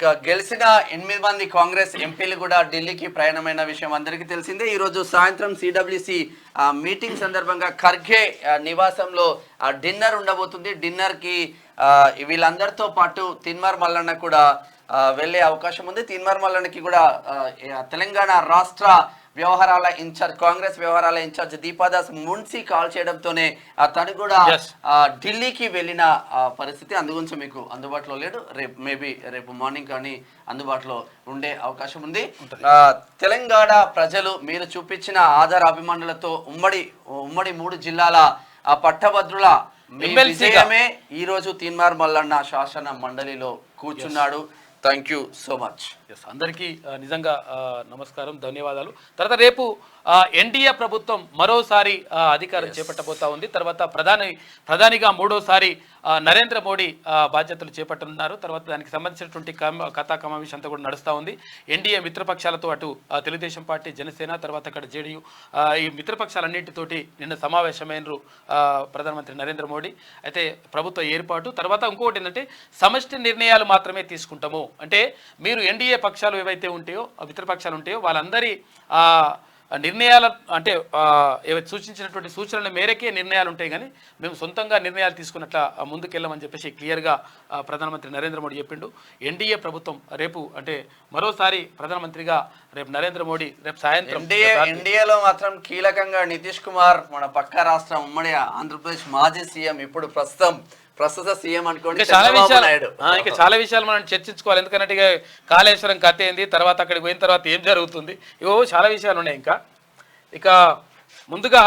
ఇక గెలిచిన 8 మంది కాంగ్రెస్ ఎంపీలు కూడా ఢిల్లీకి ప్రయాణమైన విషయం అందరికీ తెలిసిందే. ఈరోజు సాయంత్రం సిడబ్ల్యూసి మీటింగ్ సందర్భంగా ఖర్గే నివాసంలో డిన్నర్ ఉండబోతుంది. డిన్నర్కి వీళ్ళందరితో పాటు తిన్మార్ మల్లన్న కూడా వెళ్ళే అవకాశం ఉంది. తిన్మార్ మల్లన్నకి కూడా తెలంగాణ రాష్ట్ర వ్యవహారాల ఇన్ఛార్జ్, కాంగ్రెస్ వ్యవహారాల ఇన్ఛార్జ్ దీపాదాస్ మున్సి కాల్ చేయడంతోనే తను కూడా ఢిల్లీకి వెళ్ళిన పరిస్థితి. అందుగురించి మీకు అందుబాటులో లేడు. రేపు మార్నింగ్ కానీ అందుబాటులో ఉండే అవకాశం ఉంది. తెలంగాణ ప్రజలు మీరు చూపించిన ఆధార అభిమానులతో ఉమ్మడి 3 జిల్లాల పట్టభద్రుల విజయమే ఈ రోజు తిన్మార్ మల్లన్న శాసన మండలిలో కూర్చున్నాడు. Thank you so much. అందరికీ నిజంగా నమస్కారం, ధన్యవాదాలు. తర్వాత రేపు ఎన్డీఏ ప్రభుత్వం మరోసారి అధికారం చేపట్టబోతా ఉంది. తర్వాత ప్రధానిగా మూడోసారి నరేంద్ర మోడీ బాధ్యతలు చేపట్టనున్నారు. తర్వాత దానికి సంబంధించినటువంటి కథా కమావేశం అంతా కూడా నడుస్తూ ఉంది. ఎన్డీఏ మిత్రపక్షాలతో అటు తెలుగుదేశం పార్టీ, జనసేన, తర్వాత అక్కడ జేడీయూ, ఈ మిత్రపక్షాలన్నింటితోటి నిన్న సమావేశమైనరు ప్రధానమంత్రి నరేంద్ర మోడీ. అయితే ప్రభుత్వ ఏర్పాటు తర్వాత ఇంకొకటి ఏంటంటే సమష్టి నిర్ణయాలు మాత్రమే తీసుకుంటాము. అంటే మీరు ఎన్డీఏ పక్షాలు ఏవైతే ఉంటాయో, మిత్రపక్షాలు ఉంటాయో వాళ్ళందరి నిర్ణయాల అంటే సూచించినటువంటి సూచనల మేరకే నిర్ణయాలు ఉంటాయి, కానీ మేము సొంతంగా నిర్ణయాలు తీసుకున్నట్ల ముందుకెళ్ళమని చెప్పేసి క్లియర్గా ప్రధానమంత్రి నరేంద్ర మోడీ చెప్పిండు. ఎన్డీఏ ప్రభుత్వం రేపు అంటే మరోసారి ప్రధానమంత్రిగా రేపు నరేంద్ర మోడీ రేపు సాయంత్రం ఎన్డీఏలో మాత్రం కీలకంగా నితీష్ కుమార్, మన పక్క రాష్ట్రం ఉమ్మడి ఆంధ్రప్రదేశ్ మాజీ సీఎం, ఇప్పుడు ప్రస్తుత సీఎం అనుకోండి. చాలా విషయాలు మనం చర్చించుకోవాలి. ఎందుకంటే ఇక కాళేశ్వరం కథ ఏంది, తర్వాత అక్కడికి పోయిన తర్వాత ఏం జరుగుతుంది, ఇవో చాలా విషయాలు ఉన్నాయి. ఇంకా ముందుగా